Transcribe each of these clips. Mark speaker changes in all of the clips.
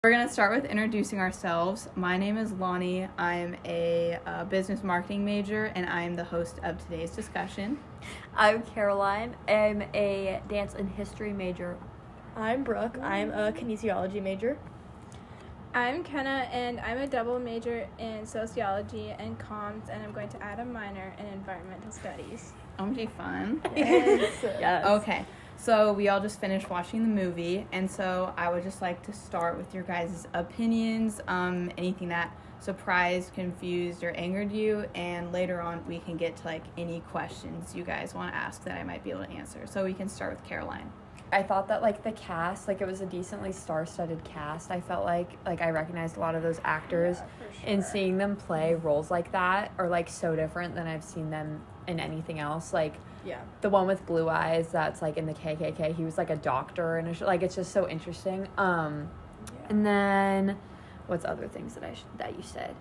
Speaker 1: We're going to start with introducing ourselves. My name is Loni. I'm a business marketing major, and I'm the host of today's discussion.
Speaker 2: I'm Caroline. I'm a dance and history major.
Speaker 3: I'm Brooke. I'm a kinesiology major.
Speaker 4: I'm Kenna, and I'm a double major in sociology and comms, and I'm going to add a minor in environmental studies.
Speaker 1: OMG, fun.
Speaker 2: Yes.
Speaker 1: Okay, so we all just finished watching the movie, and so I would just like to start with your guys' opinions, anything that surprised, confused, or angered you, and later on we can get to like any questions you guys want to ask that I might be able to answer. So we can start with Caroline.
Speaker 2: I thought that like the cast, like it was a decently star-studded cast. I felt like I recognized a lot of those actors, and seeing them play roles like that are like so different than I've seen them in anything else. Like the one with blue eyes that's like in the KKK, he was like a doctor, and like it's just so interesting. And then what's other things that you said,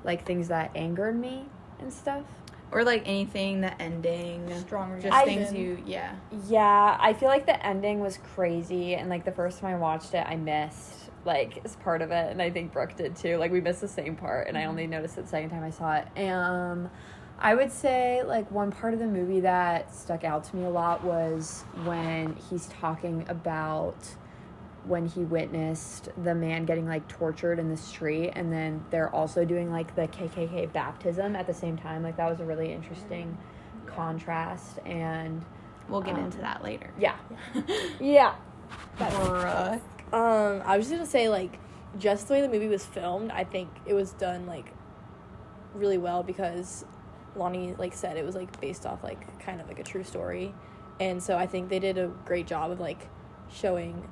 Speaker 2: like things that angered me and stuff.
Speaker 1: Or, like, anything, the ending.
Speaker 3: Strong
Speaker 1: just things you, yeah.
Speaker 2: Yeah, I feel like the ending was crazy, and, like, the first time I watched it, I missed, like, as part of it, and I think Brooke did, too. Like, we missed the same part, and I only noticed it the second time I saw it. I would say, like, one part of the movie that stuck out to me a lot was when he's talking about when he witnessed the man getting like tortured in the street, and then they're also doing like the KKK baptism at the same time. Like that was a really interesting contrast, and
Speaker 1: we'll get into that later.
Speaker 2: Yeah.
Speaker 1: Brooke.
Speaker 3: I was just gonna say, like, just the way the movie was filmed, I think it was done like really well, because Lonnie like said it was like based off like kind of like a true story, and so I think they did a great job of like showing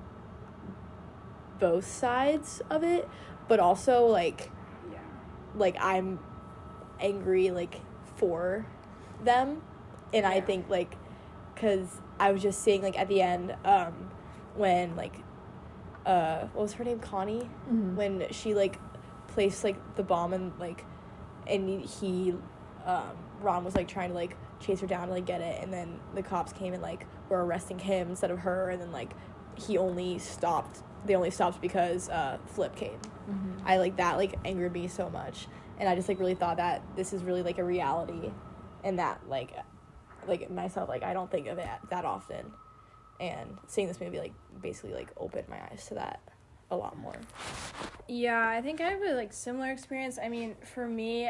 Speaker 3: both sides of it, but also like I'm angry like for them, and I think like because I was just saying like at the end when like what was her name, Connie, when she like placed like the bomb and like he Ron was like trying to like chase her down to like get it, and then the cops came and like were arresting him instead of her, and then like they only stopped because Flip came. I like that like angered me so much, and I just like really thought that this is really like a reality, and that like myself, like I don't think of it that often, and seeing this movie like basically like opened my eyes to that a lot more.
Speaker 4: Yeah, I think I have a like similar experience. I mean, for me,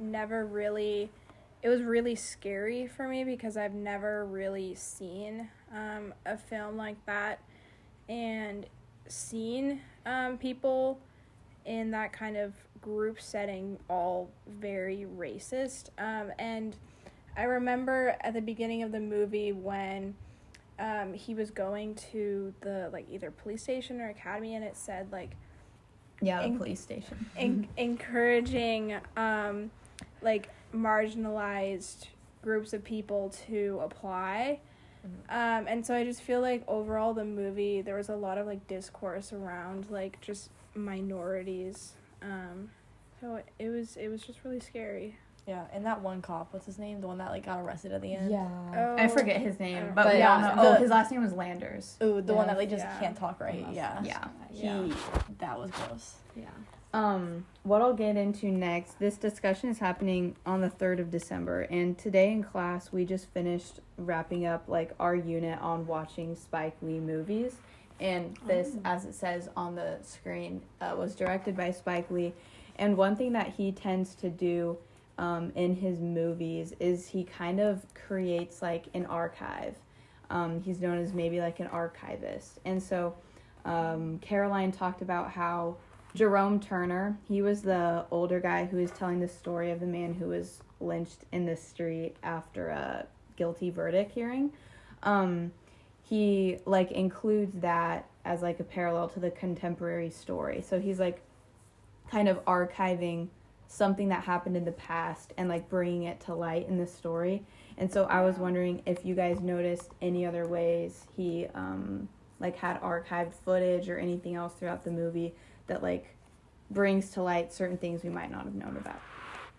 Speaker 4: it was really scary for me because I've never really seen a film like that and seen people in that kind of group setting all very racist. And I remember at the beginning of the movie when he was going to the like either police station or academy, and it said like
Speaker 1: the police station
Speaker 4: encouraging like marginalized groups of people to apply. And so I just feel like overall the movie, there was a lot of like discourse around like just minorities. So it was just really scary.
Speaker 3: Yeah, and that one cop, what's his name? The one that like got arrested at the end.
Speaker 4: Oh,
Speaker 1: I forget his name, but we
Speaker 3: yeah,
Speaker 1: all know. His last name was Landers.
Speaker 3: Oh, the one that like just can't talk right. Yeah. That was gross.
Speaker 1: Yeah. What I'll get into next, this discussion is happening on the 3rd of December, and today in class we just finished wrapping up like our unit on watching Spike Lee movies, and this, as it says on the screen, was directed by Spike Lee. And one thing that he tends to do in his movies is he kind of creates like an archive. He's known as maybe like an archivist, and so Caroline talked about how Jerome Turner, he was the older guy who was telling the story of the man who was lynched in the street after a guilty verdict hearing. He like includes that as like a parallel to the contemporary story. So he's like kind of archiving something that happened in the past and like bringing it to light in the story. And so I was wondering if you guys noticed any other ways he like had archived footage or anything else throughout the movie that like brings to light certain things we might not have known about.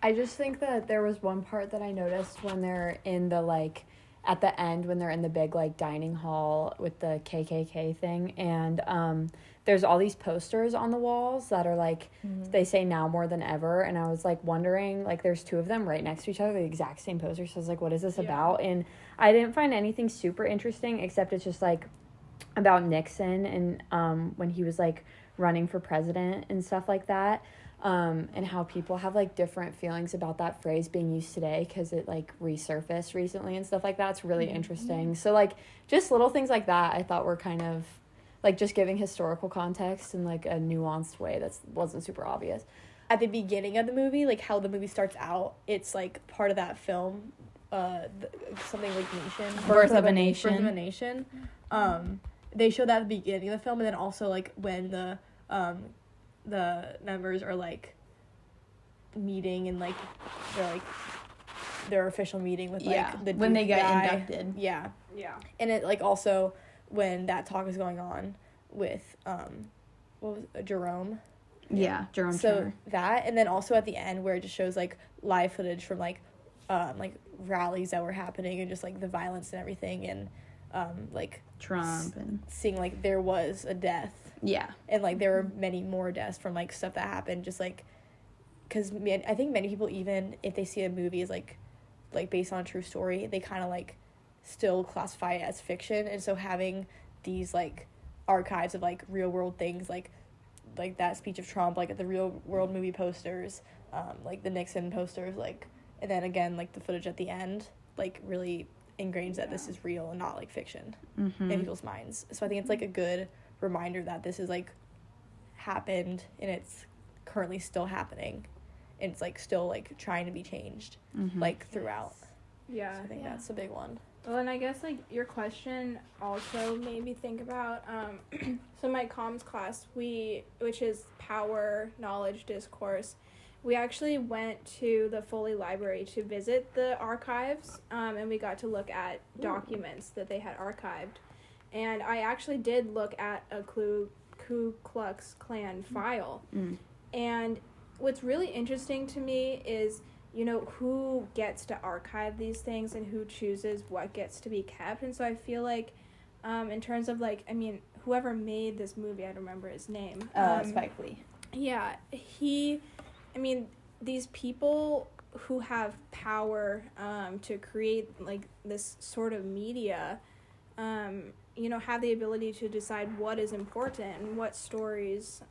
Speaker 2: I just think that there was one part that I noticed when they're in the like at the end when they're in the big like dining hall with the KKK thing, and there's all these posters on the walls that are like they say now more than ever, and I was like wondering, like there's two of them right next to each other, the exact same poster, so I was like, what is this about? And I didn't find anything super interesting except it's just like about Nixon and when he was like running for president and stuff like that, and how people have like different feelings about that phrase being used today because it like resurfaced recently and stuff like that. It's really interesting. So like just little things like that I thought were kind of like just giving historical context in like a nuanced way that wasn't super obvious.
Speaker 3: At the beginning of the movie, like how the movie starts out, it's like part of that film, something like Nation.
Speaker 1: Birth of a Nation.
Speaker 3: Birth of a Nation. They show that at the beginning of the film, and then also like when the members are like meeting and like they're like their official meeting with like the
Speaker 1: when they get
Speaker 3: guy.
Speaker 1: inducted.
Speaker 4: Yeah.
Speaker 3: And it like also when that talk is going on with what was it, Jerome.
Speaker 1: Yeah, Jerome.
Speaker 3: So
Speaker 1: Turner.
Speaker 3: that, and then also at the end where it just shows like live footage from like rallies that were happening and just like the violence and everything, and like
Speaker 1: Trump and
Speaker 3: seeing like there was a death.
Speaker 1: Yeah.
Speaker 3: And like there were many more deaths from like stuff that happened, just like because I think many people, even if they see a movie as like based on a true story, they kind of like still classify it as fiction. And so having these like archives of like real world things like that speech of Trump, like the real world movie posters, like the Nixon posters, like, and then again like the footage at the end, like really ingrains that this is real and not like fiction in people's minds. So I think it's like a good reminder that this is like happened and it's currently still happening, and it's like still like trying to be changed like throughout.
Speaker 4: Yeah.
Speaker 3: So I think that's a big one.
Speaker 4: Well, and I guess, like, your question also made me think about, so my comms class, which is Power, Knowledge, Discourse, we actually went to the Foley Library to visit the archives, and we got to look at documents that they had archived. And I actually did look at a Ku Klux Klan file. And what's really interesting to me is, you know, who gets to archive these things and who chooses what gets to be kept. And so I feel like, in terms of, like, I mean, whoever made this movie, I don't remember his name.
Speaker 1: Spike Lee.
Speaker 4: Yeah, these people who have power to create, like, this sort of media, you know, have the ability to decide what is important and what stories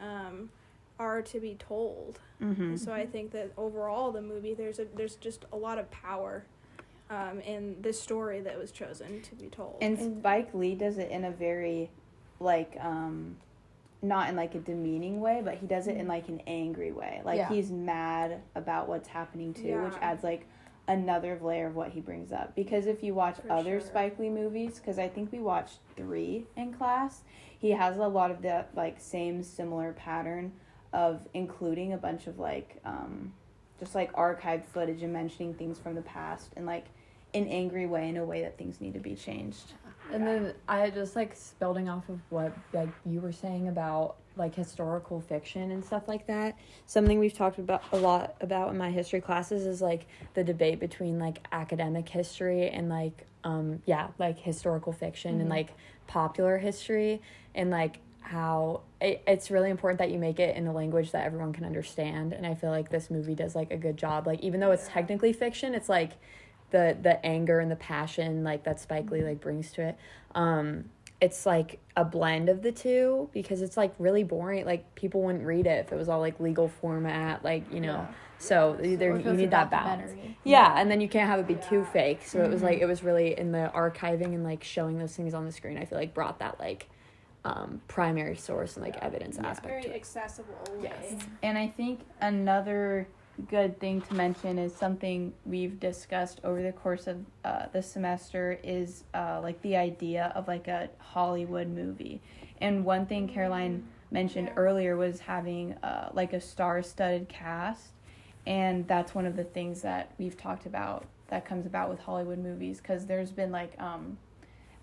Speaker 4: are to be told. And so I think that overall the movie, there's just a lot of power in the story that was chosen to be told.
Speaker 1: And Spike Lee does it in a very, like, not in like a demeaning way, but he does it in like an angry way. Like he's mad about what's happening too, which adds like another layer of what he brings up. Because if you watch other Spike Lee movies, because I think we watched 3 in class, he has a lot of that like same similar pattern of including a bunch of like just like archived footage and mentioning things from the past in like an angry way, in a way that things need to be changed.
Speaker 2: And then I just like building off of what like you were saying about like historical fiction and stuff like that. Something we've talked about a lot about in my history classes is like the debate between like academic history and like like historical fiction and like popular history, and like how it's really important that you make it in a language that everyone can understand. And I feel like this movie does like a good job. Like even though it's technically fiction, it's like the anger and the passion like that Spike Lee like brings to it. It's like a blend of the two, because it's like really boring. Like people wouldn't read it if it was all like legal format, like, you know. So either you need that balance. Yeah, and then you can't have it be too fake. So it was like, it was really in the archiving and like showing those things on the screen, I feel like brought that like primary source and like evidence aspect
Speaker 4: very
Speaker 2: to it.
Speaker 4: accessible way.
Speaker 1: And I think another good thing to mention is something we've discussed over the course of the semester is like the idea of like a Hollywood movie. And one thing Caroline mentioned earlier was having like a star-studded cast, and that's one of the things that we've talked about that comes about with Hollywood movies, because there's been like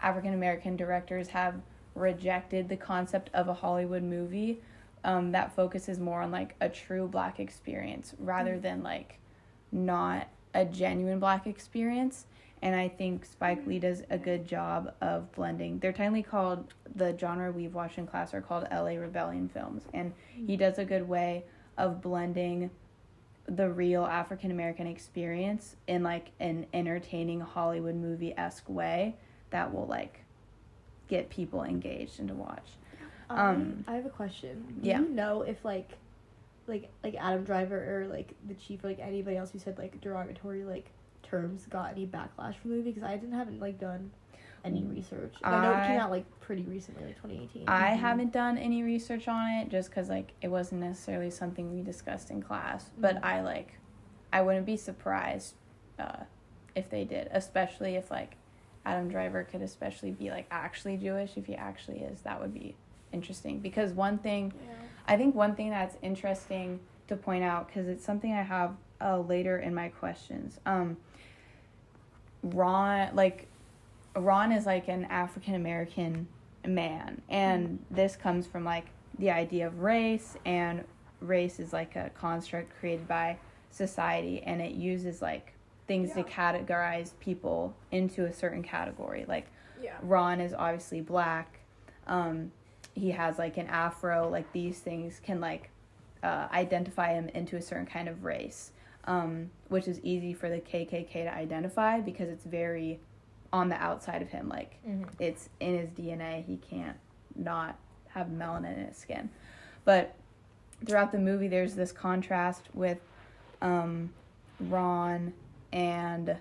Speaker 1: African American directors have rejected the concept of a Hollywood movie that focuses more on like a true Black experience rather than like not a genuine Black experience. And I think Spike Lee does a good job of blending. They're technically called, the genre we've watched in class are called LA Rebellion films. And he does a good way of blending the real African American experience in like an entertaining Hollywood movie-esque way that will like get people engaged and to watch.
Speaker 3: I have a question. Do
Speaker 1: yeah.
Speaker 3: you know if like Adam Driver or like the chief or like anybody else who said like derogatory like terms got any backlash from the movie? Because I haven't like done any research. I know it came out like pretty recently, like 2018.
Speaker 1: I haven't done any research on it just because like it wasn't necessarily something we discussed in class. But I wouldn't be surprised if they did, especially if like Adam Driver could especially be like actually Jewish. If he actually is, that would be interesting. Because I think one thing that's interesting to point out, because it's something I have later in my questions. Ron is like an African American man, and this comes from like the idea of race, and race is like a construct created by society, and it uses like things to categorize people into a certain category. Like Ron is obviously black, he has like an afro, like these things can like identify him into a certain kind of race, which is easy for the KKK to identify because it's very on the outside of him, like it's in his DNA. He can't not have melanin in his skin. But throughout the movie there's this contrast with Ron and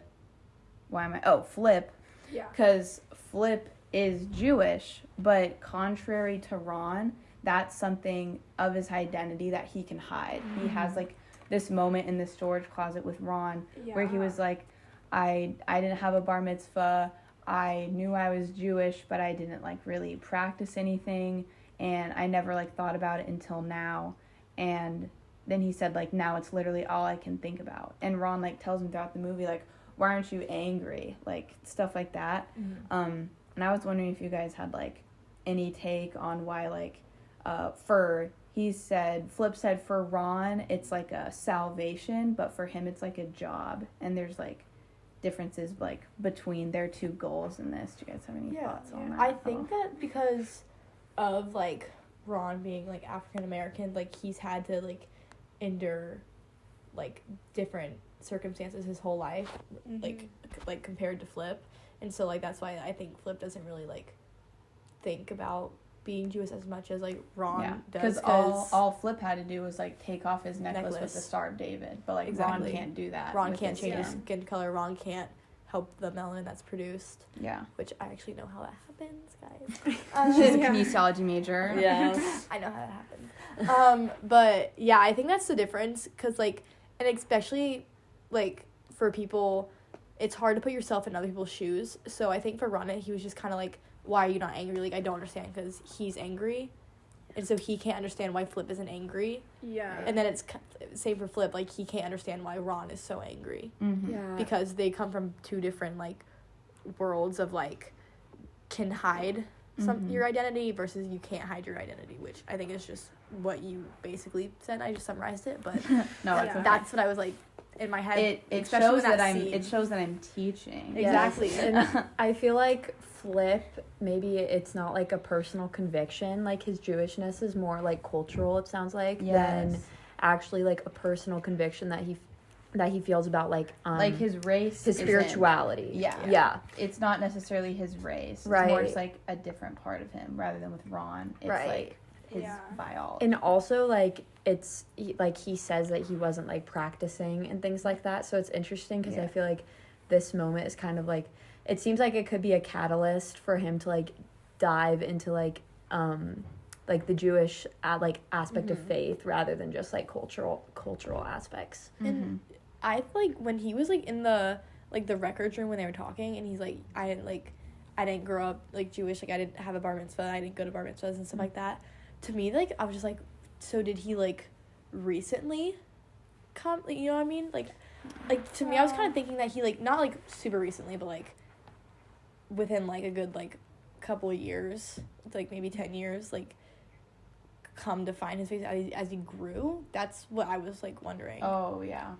Speaker 1: Flip, because Flip is Jewish, but contrary to Ron, that's something of his identity that he can hide. He has like this moment in the storage closet with Ron where he was like, I didn't have a bar mitzvah. I knew I was Jewish, but I didn't like really practice anything, and I never like thought about it until now. And then he said like, now it's literally all I can think about. And Ron like tells him throughout the movie like, why aren't you angry? Like stuff like that. And I was wondering if you guys had like any take on why like Flip said for Ron it's like a salvation, but for him it's like a job, and there's like differences like between their two goals in this. Do you guys have any thoughts on that?
Speaker 3: I think that because of like Ron being like African American, like he's had to like endure like different circumstances his whole life, like compared to Flip, and so like that's why I think Flip doesn't really like think about being Jewish as much as like Ron does.
Speaker 1: Because all Flip had to do was like take off his necklace with the Star of David, but like Ron can't do that.
Speaker 3: Ron can't change his skin color. Ron can't help the melanin that's produced.
Speaker 1: Yeah,
Speaker 3: which I actually know how that happens, guys.
Speaker 1: She's a kinesiology major.
Speaker 3: Yes, I know how that happens. But yeah, I think that's the difference, because like, and especially like for people, it's hard to put yourself in other people's shoes. So I think for Ron, he was just kind of like, why are you not angry? Like, I don't understand, because he's angry, and so he can't understand why Flip isn't angry. Yeah. And then it's same for Flip, like he can't understand why Ron is so angry. Because they come from two different like worlds of like can hide your identity versus you can't hide your identity, which I think is just what you basically said. I just summarized it, but that's what I was like in my head.
Speaker 1: It shows that I'm teaching.
Speaker 3: Exactly.
Speaker 2: And I feel like Flip, maybe it's not like a personal conviction, like his Jewishness is more like cultural, it sounds like, than actually like a personal conviction that he feels about like
Speaker 1: his race,
Speaker 2: his spirituality. Yeah.
Speaker 1: It's not necessarily his race. It's more just like a different part of him, rather than with Ron. It's like his biology.
Speaker 2: And also like it's like he says that he wasn't like practicing and things like that. So it's interesting because I feel like this moment is kind of like, it seems like it could be a catalyst for him to like dive into like the Jewish like aspect of faith rather than just like cultural aspects.
Speaker 3: And I like when he was like in the like the records room when they were talking, and he's like, I didn't grow up like Jewish, like I didn't have a bar mitzvah, I didn't go to bar mitzvahs and stuff like that. To me, like I was just like, so did he like recently come, like, you know what I mean, like to me I was kind of thinking that he like not like super recently, but like within like a good like couple of years, like maybe 10 years, like come to find his face as he grew. That's what I was like wondering.
Speaker 1: Oh yeah.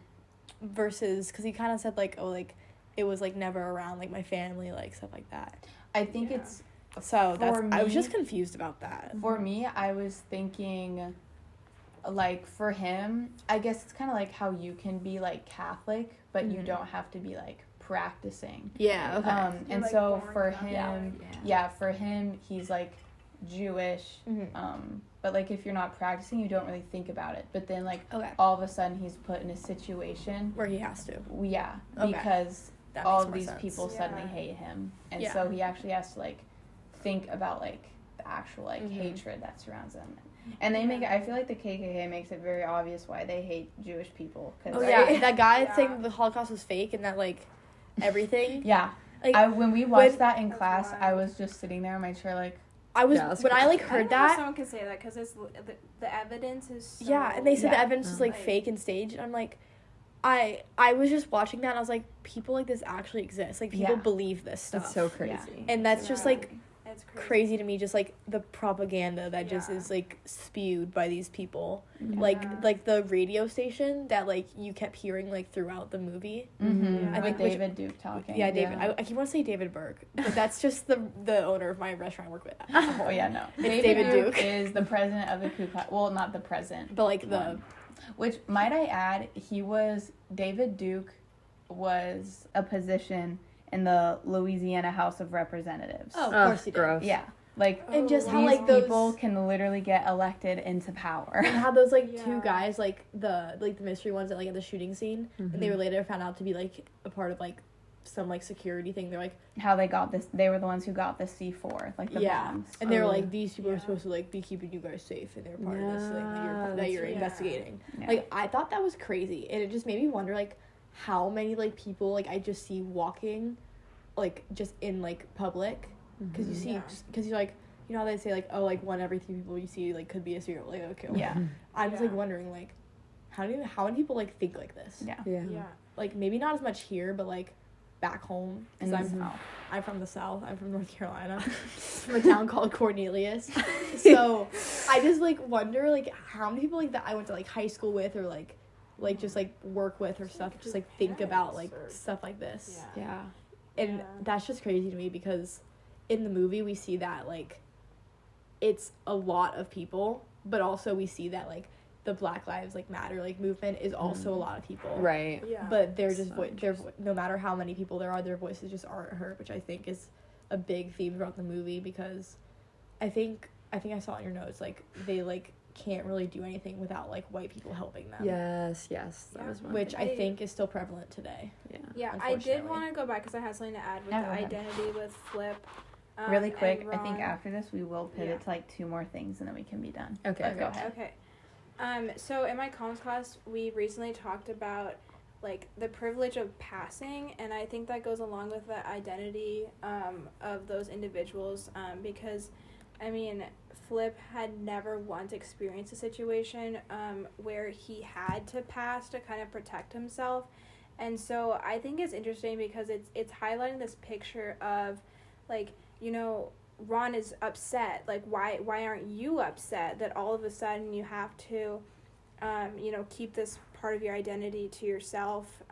Speaker 3: Versus because he kind of said like, oh, like it was like never around like my family, like stuff like that.
Speaker 1: I think it's
Speaker 3: So that's I was
Speaker 1: me-
Speaker 3: just confused about that.
Speaker 1: for me. I was thinking, like, for him, I guess it's kind of like how you can be like Catholic, but you don't have to be like practicing.
Speaker 3: Yeah. Okay.
Speaker 1: And
Speaker 4: like,
Speaker 1: so
Speaker 4: born
Speaker 1: for
Speaker 4: Catholic.
Speaker 1: him, for him, he's like Jewish. But like if you're not practicing, you don't really think about it. But then like
Speaker 3: Okay.
Speaker 1: all of a sudden he's put in a situation,
Speaker 3: Where he has to. Okay.
Speaker 1: because
Speaker 3: That
Speaker 1: all
Speaker 3: makes
Speaker 1: of
Speaker 3: more
Speaker 1: these
Speaker 3: sense.
Speaker 1: people suddenly
Speaker 4: Yeah.
Speaker 1: hate him, and
Speaker 3: Yeah.
Speaker 1: so he actually has to like think about like the actual like hatred that surrounds them. And they make it, I feel like the KKK makes it very obvious why they hate Jewish people.
Speaker 3: Oh yeah, that guy
Speaker 4: Yeah.
Speaker 3: saying the Holocaust was fake and that like everything.
Speaker 1: Yeah.
Speaker 3: Like
Speaker 1: When we watched
Speaker 3: when-
Speaker 1: that in
Speaker 4: That's
Speaker 1: class,
Speaker 4: wild.
Speaker 1: I was just sitting there in my chair like,
Speaker 3: I was
Speaker 2: Yeah, that's
Speaker 3: when I like
Speaker 4: I
Speaker 3: heard
Speaker 4: don't know if
Speaker 3: that.
Speaker 4: someone can say that because the evidence is so,
Speaker 3: Yeah, and they said the
Speaker 1: Yeah.
Speaker 3: evidence was like
Speaker 4: Like-
Speaker 3: fake and staged, and I'm like, I was just watching that and I was like, people like this actually exist. Like people
Speaker 1: Yeah.
Speaker 3: believe this stuff.
Speaker 2: It's so crazy.
Speaker 3: and that's just like
Speaker 4: it's
Speaker 3: crazy to me, just like the propaganda that just
Speaker 4: Yeah.
Speaker 3: is like spewed by these people.
Speaker 4: Yeah.
Speaker 3: Like the radio station that like you kept hearing like throughout the movie.
Speaker 1: mm-hmm.
Speaker 4: Yeah.
Speaker 1: with
Speaker 3: Which-
Speaker 1: David Duke talking.
Speaker 3: Yeah, David.
Speaker 2: Yeah.
Speaker 3: I keep want to say David Burke, but that's just the owner of my restaurant I work with.
Speaker 1: Oh yeah, no.
Speaker 3: David Duke.
Speaker 1: is the president of the Ku Klux. Well, not the president,
Speaker 3: But like the
Speaker 1: one. Which might I add, David Duke was a position in the Louisiana House of Representatives.
Speaker 3: of
Speaker 2: Ugh,
Speaker 3: course he did.
Speaker 2: gross.
Speaker 1: Yeah, like
Speaker 3: And just how
Speaker 1: these
Speaker 3: like those
Speaker 1: people can literally get elected into power.
Speaker 3: and how those like two
Speaker 4: Yeah.
Speaker 3: guys like the mystery ones that like at the shooting scene and they were later found out to be like a part of like some like security thing. They're like
Speaker 1: How they got this? They were the ones who got the C4, like the bombs.
Speaker 3: and they were
Speaker 2: Oh,
Speaker 3: like
Speaker 2: yeah.
Speaker 3: these people are
Speaker 4: Yeah.
Speaker 3: supposed to like be keeping you guys safe and they're part of this thing that
Speaker 2: Yeah,
Speaker 3: you're
Speaker 2: that's right.
Speaker 3: investigating.
Speaker 1: Yeah.
Speaker 3: Like I thought that was crazy and it just made me wonder like how many like people like I just see walking like just in like public because you see
Speaker 4: Yeah.
Speaker 3: because you're like you know how they say like oh like 1 every 3 people you see like could be a serial like okay
Speaker 1: Yeah,
Speaker 3: I'm just like
Speaker 4: Yeah.
Speaker 3: wondering like how many people like think like this
Speaker 1: yeah.
Speaker 2: Yeah.
Speaker 4: yeah
Speaker 3: like maybe not as much here but like back home
Speaker 1: In
Speaker 3: because
Speaker 1: the South.
Speaker 3: I'm from the South. I'm from North Carolina, from a town called Cornelius. So I just like wonder like how many people like that I went to like high school with or like just like work with or stuff just like think about like stuff like this.
Speaker 4: Yeah.
Speaker 2: Yeah.
Speaker 3: And
Speaker 4: Yeah.
Speaker 3: that's just crazy to me because in the movie we see that like it's a lot of people, but also we see that like the Black Lives like Matter like movement is also a lot of people.
Speaker 2: Right.
Speaker 4: yeah
Speaker 3: But they're just
Speaker 1: So
Speaker 3: no matter how many people there are, their voices just aren't heard, which I think is a big theme throughout the movie because I think I saw in your notes like they like can't really do anything without like white people helping them.
Speaker 2: Yes. That
Speaker 4: Yeah.
Speaker 2: was one.
Speaker 3: Which I
Speaker 4: They-
Speaker 3: think is still prevalent today.
Speaker 2: Yeah.
Speaker 4: Yeah, I did
Speaker 3: unfortunately.
Speaker 4: want to go back because I had something to add with
Speaker 1: Yeah,
Speaker 4: the
Speaker 1: go ahead.
Speaker 4: identity with Flip.
Speaker 1: Really
Speaker 4: and
Speaker 1: quick, I think
Speaker 4: Ron.
Speaker 1: after this we will pivot
Speaker 4: Yeah.
Speaker 1: to like 2 more things and then we can be done.
Speaker 2: Okay.
Speaker 1: But go ahead.
Speaker 4: Okay. So in my comms class, we recently talked about like the privilege of passing, and I think that goes along with the identity of those individuals because, I mean, Flip had never once experienced a situation where he had to pass to kind of protect himself, and so I think it's interesting because it's highlighting this picture of, like, you know, Ron is upset. Like, why aren't you upset that all of a sudden you have to, you know, keep this part of your identity to yourself?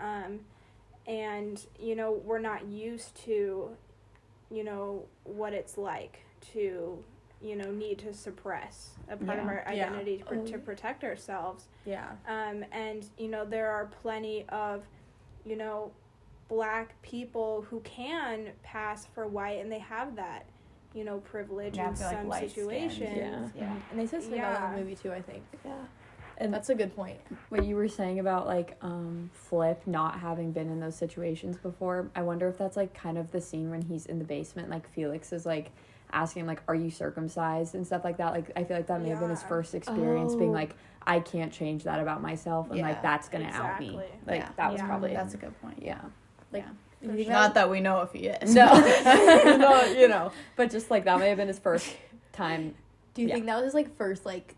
Speaker 4: And, you know, we're not used to, you know, what it's like to, you know, need to suppress a part of
Speaker 1: Yeah.
Speaker 4: our
Speaker 3: Yeah.
Speaker 4: identity to protect ourselves.
Speaker 3: Yeah.
Speaker 4: And, you know, there are plenty of, you know, Black people who can pass for white and they have that, you know, privilege
Speaker 1: Yeah,
Speaker 4: in
Speaker 1: for, like,
Speaker 4: some
Speaker 1: light-skinned.
Speaker 4: situations.
Speaker 1: Yeah.
Speaker 3: And they said something about that in
Speaker 4: Yeah.
Speaker 3: the movie too, I think.
Speaker 2: Yeah.
Speaker 3: And that's a good point.
Speaker 2: What you were saying about like Flip not having been in those situations before, I wonder if that's like kind of the scene when he's in the basement, like Felix is like asking him like, are you circumcised and stuff like that. Like I feel like that may have been his
Speaker 4: Yeah.
Speaker 2: first experience being
Speaker 3: Oh.
Speaker 2: like, I can't change that about myself and
Speaker 1: Yeah.
Speaker 2: like that's gonna out me.
Speaker 4: Exactly.
Speaker 2: Like
Speaker 1: Yeah.
Speaker 2: that was
Speaker 4: Yeah.
Speaker 2: probably
Speaker 1: That's a good point.
Speaker 2: yeah.
Speaker 3: Like
Speaker 1: Yeah.
Speaker 3: you think
Speaker 1: Not that we know if he is.
Speaker 2: No. No, you know. But just like that may have been his first time.
Speaker 3: do you
Speaker 2: Yeah.
Speaker 3: think that was his like first like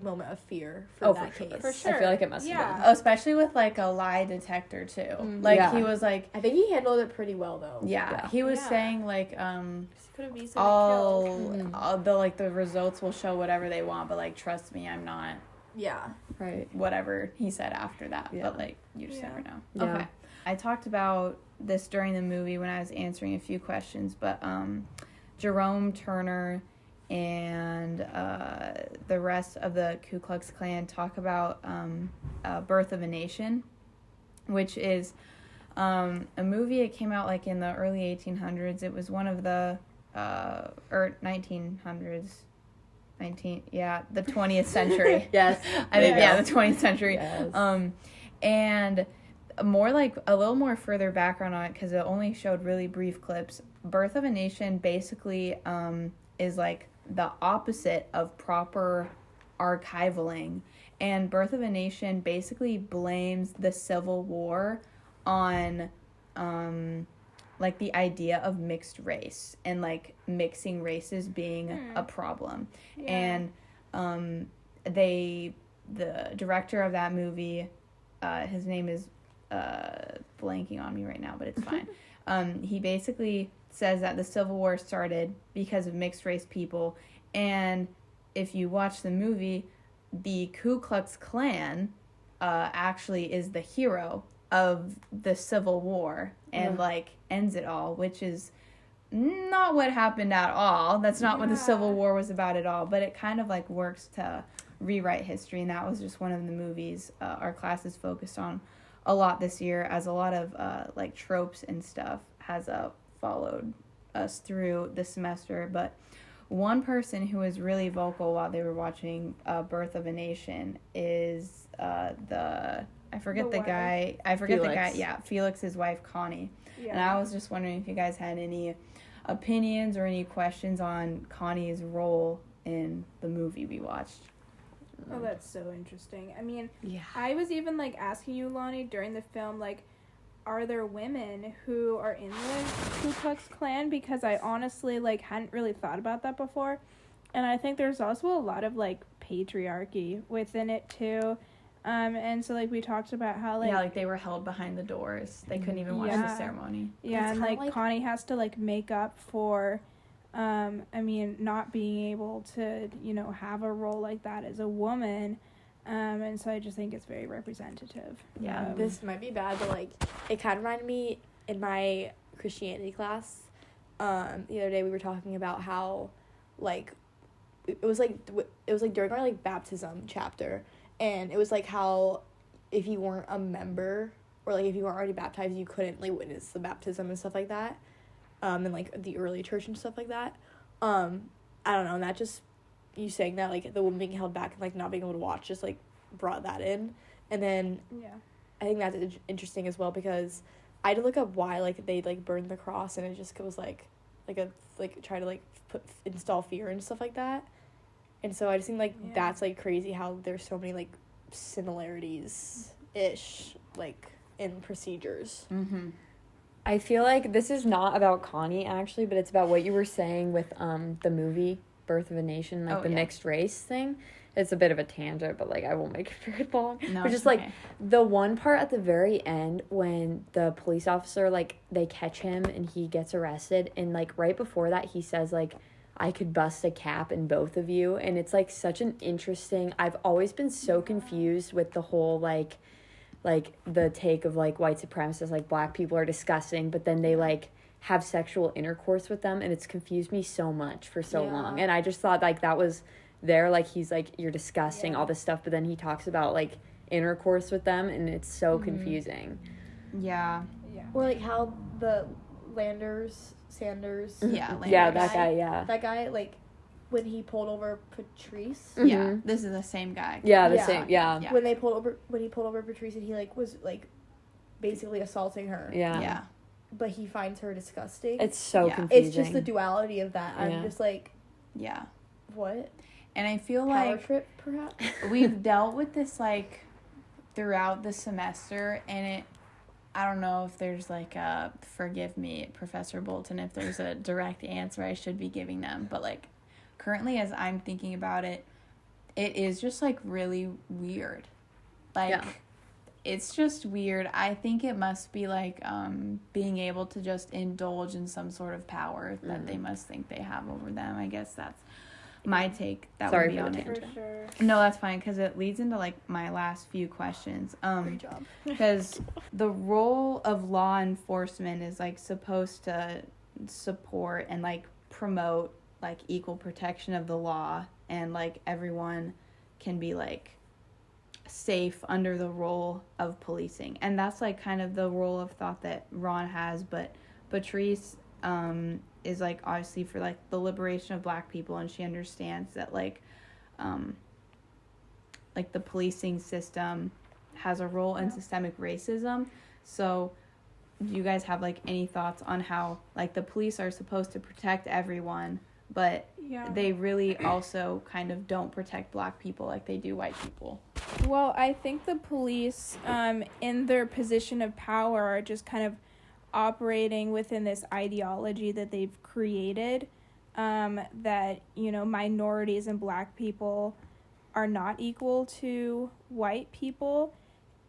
Speaker 3: moment of fear for
Speaker 2: Oh,
Speaker 3: that
Speaker 2: for sure.
Speaker 3: case?
Speaker 4: For sure.
Speaker 2: I feel like it must have
Speaker 4: Yeah.
Speaker 2: been.
Speaker 1: Oh, especially with like a lie detector too. Like
Speaker 2: Yeah.
Speaker 1: he was like,
Speaker 3: I think he handled it pretty well though.
Speaker 1: yeah, he was
Speaker 4: Yeah.
Speaker 1: saying like,
Speaker 4: Could have easily
Speaker 1: all
Speaker 4: killed.
Speaker 2: Mhm.
Speaker 1: the like the results will show whatever they want, but like trust me, I'm not
Speaker 3: Yeah.
Speaker 2: Right.
Speaker 1: whatever he said after that.
Speaker 2: Yeah.
Speaker 1: But, like, you just
Speaker 4: Yeah.
Speaker 1: never know.
Speaker 2: Yeah.
Speaker 1: Okay. I talked about this during the movie when I was answering a few questions, but Jerome Turner and the rest of the Ku Klux Klan talk about Birth of a Nation, which is a movie. It came out, like, in the early 1800s. It was one of the, or 1900s. The 20th century.
Speaker 2: Yes.
Speaker 1: I think, the 20th century.
Speaker 2: Yes.
Speaker 1: And more like a little more further background on it, because it only showed really brief clips. Birth of a Nation basically is like the opposite of proper archivaling. And Birth of a Nation basically blames the Civil War on like the idea of mixed race and like mixing races being a problem.
Speaker 4: Yeah.
Speaker 1: And the director of that movie, his name is blanking on me right now, but it's fine. He basically says that the Civil War started because of mixed race people, and if you watch the movie, the Ku Klux Klan actually is the hero of the Civil War and like ends it all, which is not what happened at all. That's not what the Civil War was about at all, but it kind of like works to rewrite history, and that was just one of the movies our classes focused on a lot this year, as a lot of like tropes and stuff has followed us through the semester. But one person who was really vocal while they were watching Birth of a Nation is I forget the guy. Yeah, Felix's wife, Connie.
Speaker 4: Yeah.
Speaker 1: And I was just wondering if you guys had any opinions or any questions on Connie's role in the movie we watched.
Speaker 4: Oh, that's so interesting. I mean,
Speaker 2: Yeah.
Speaker 4: I was even, like, asking you, Loni, during the film, like, are there women who are in the Ku Klux Klan? Because I honestly, like, hadn't really thought about that before. And I think there's also a lot of, like, patriarchy within it, too. And so, like, we talked about how, like...
Speaker 1: Yeah, like, they were held behind the doors. They couldn't even watch the
Speaker 4: Yeah.
Speaker 1: ceremony.
Speaker 4: Yeah,
Speaker 3: It's
Speaker 4: and,
Speaker 3: kinda
Speaker 4: like, Connie has to, like, make up for... I mean, not being able to, you know, have a role like that as a woman. And so I just think it's very representative.
Speaker 1: Yeah.
Speaker 3: This might be bad, but like it kind of reminded me in my Christianity class. The other day we were talking about how like it was like during our like baptism chapter, and it was like how if you weren't a member or like if you weren't already baptized, you couldn't like witness the baptism and stuff like that. And like the early church and stuff like that. I don't know, and that just, you saying that, like the woman being held back and like not being able to watch just like brought that in. And then
Speaker 4: Yeah.
Speaker 3: I think that's interesting as well, because I had to look up why like they like burned the cross, and it just was like a like try to like install fear and stuff like that. And so I just think like that's like crazy how there's so many like similarities ish like in procedures.
Speaker 1: Mm-hmm.
Speaker 2: I feel like this is not about Connie, actually, but it's about what you were saying with the movie Birth of a Nation, like the mixed race thing. It's a bit of a tangent, but like I won't make it very long.
Speaker 1: No,
Speaker 2: but just like the one part at the very end when the police officer, like they catch him and he gets arrested, and like right before that he says like, I could bust a cap in both of you. And it's like such an interesting, I've always been so confused with the whole like the take of like white supremacists, like black people are disgusting, but then they like have sexual intercourse with them, and it's confused me so much for so long. And I just thought like that was there, like he's like, you're disgusting, all this stuff, but then he talks about like intercourse with them, and it's so confusing.
Speaker 1: Yeah.
Speaker 3: Or like how the Sanders
Speaker 1: Yeah.
Speaker 2: That
Speaker 3: guy like when he pulled over Patrice.
Speaker 1: Yeah. This is the same guy.
Speaker 2: Same. Yeah.
Speaker 3: When he pulled over Patrice, and he like was like basically assaulting her.
Speaker 1: Yeah.
Speaker 3: But he finds her disgusting.
Speaker 2: It's so confusing.
Speaker 3: It's just the duality of that. I'm just like,
Speaker 1: yeah.
Speaker 3: What?
Speaker 1: And I feel
Speaker 3: Power
Speaker 1: like
Speaker 3: trip, perhaps?
Speaker 1: we've dealt with this like throughout the semester, and I don't know if there's like a, forgive me, Professor Bolton, if there's a direct answer I should be giving them, but like currently as I'm thinking about it, it is just like really weird. Like it's just weird. I think it must be like being able to just indulge in some sort of power that they must think they have over them. I guess that's my take that
Speaker 2: Sorry
Speaker 1: would be
Speaker 2: for
Speaker 1: on
Speaker 2: the
Speaker 1: it.
Speaker 2: tangent.
Speaker 4: For sure.
Speaker 1: No, that's fine because it leads into like my last few questions.
Speaker 3: Great job.
Speaker 1: Because the role of law enforcement is like supposed to support and like promote like equal protection of the law, and like everyone can be like safe under the role of policing, and that's like kind of the role of thought that Ron has. But Patrice is like obviously for like the liberation of Black people, and she understands that like the policing system has a role in systemic racism. So do you guys have like any thoughts on how like the police are supposed to protect everyone, but they really also kind of don't protect Black people like they do white people?
Speaker 4: Well, I think the police, in their position of power, are just kind of operating within this ideology that they've created, that, you know, minorities and Black people are not equal to white people.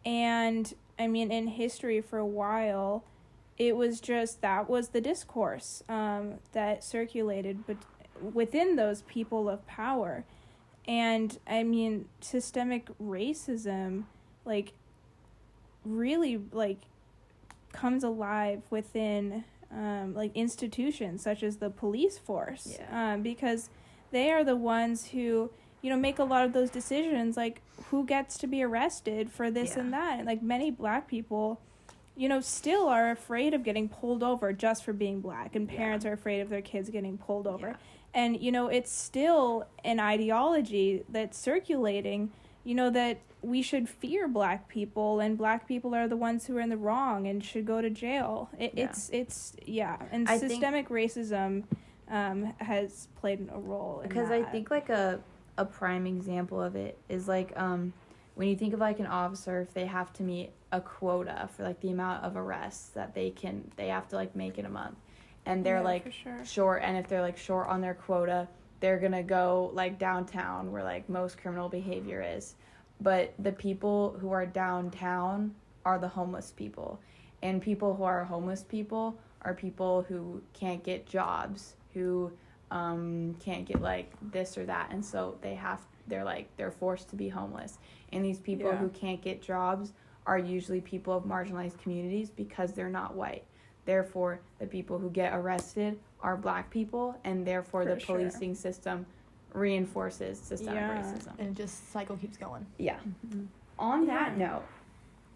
Speaker 4: And, I mean, in history for a while, it was just, that was the discourse that circulated within those people of power. And, I mean, systemic racism, like, really, like, comes alive within, like, institutions such as the police force.
Speaker 1: Yeah.
Speaker 4: Because they are the ones who, you know, make a lot of those decisions, like, who gets to be arrested for this and that. And, like, many Black people, you know, still are afraid of getting pulled over just for being Black. And parents are afraid of their kids getting pulled over. Yeah. And, you know, it's still an ideology that's circulating, you know, that we should fear Black people, and Black people are the ones who are in the wrong and should go to jail. It's and systemic racism has played a role in
Speaker 1: because
Speaker 4: that.
Speaker 1: I think like a prime example of it is like when you think of like an officer, if they have to meet a quota for like the amount of arrests that they have to like make in a month, and they're like short, and if they're like short on their quota, they're gonna go like downtown where like most criminal behavior is. But the people who are downtown are the homeless people, and people who are homeless people are people who can't get jobs, who can't get like this or that, and so they're forced to be homeless. And these people who can't get jobs are usually people of marginalized communities because they're not white. Therefore, the people who get arrested are Black people, and therefore the policing system reinforces systemic racism.
Speaker 3: And just cycle keeps going.
Speaker 1: Yeah. Mm-hmm. On that note,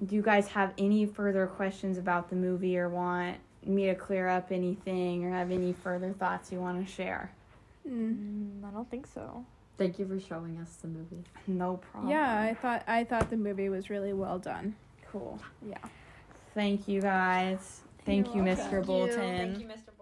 Speaker 1: do you guys have any further questions about the movie, or want me to clear up anything, or have any further thoughts you want to share?
Speaker 3: I don't think so.
Speaker 2: Thank you for showing us the movie.
Speaker 1: No problem.
Speaker 4: Yeah, I thought the movie was really well done.
Speaker 1: Cool.
Speaker 4: Yeah.
Speaker 1: Thank you guys. Thank you, Mr.
Speaker 3: welcome.
Speaker 1: Bolton.
Speaker 2: Thank you, Mr.